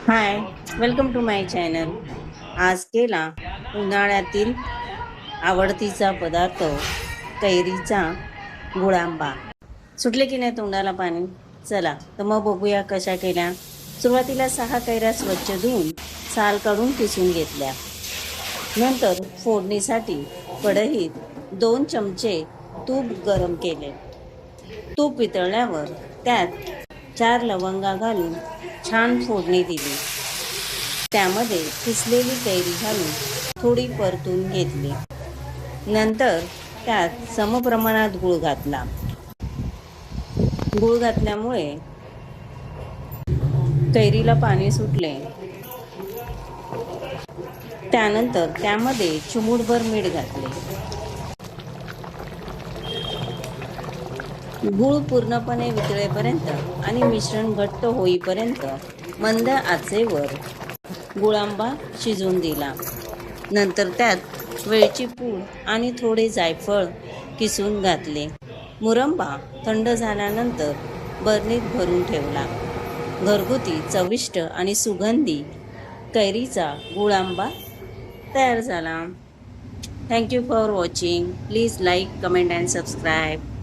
High, welcome to my channel. आज केला उन्हाळ्यातील आवडतीचा पदार्थ कैरीचा गुळांबा. सुटले की नाही तोंडाला पाणी? चला तर मग बघूया कशा केल्या. सुरुवातीला 6 कैऱ्या स्वच्छ धुवून साल काढून किसून घेतल्या. नंतर फोडणीसाठी कढईत 2 चमचे तूप गरम केले. तूप वितळल्यावर त्यात 4 लवंगा घालून छान फोडणी दिली. त्यामध्ये किसलेली कैरी घालून थोडी परतून घेतली. नंतर त्यात समप्रमाणात गूळ घातला. गूळ घातल्यामुळे कैरीला पाणी सुटले. त्यानंतर त्यामध्ये चिमूटभर मीठ घातले. गूळ पूर्णपणे वितळेपर्यंत आणि मिश्रण घट्ट होईपर्यंत मंद आचेवर गुळांबा शिजवून दिला. नंतर त्यात वेलची पूड आणि थोडे जायफळ किसून घातले. मुरंबा थंड झाल्यानंतर बरणीत भरून ठेवला. घरगुती चविष्ट आणि सुगंधी कैरीचा गुळांबा तयार झाला. Thank you for watching. Please like, comment and subscribe.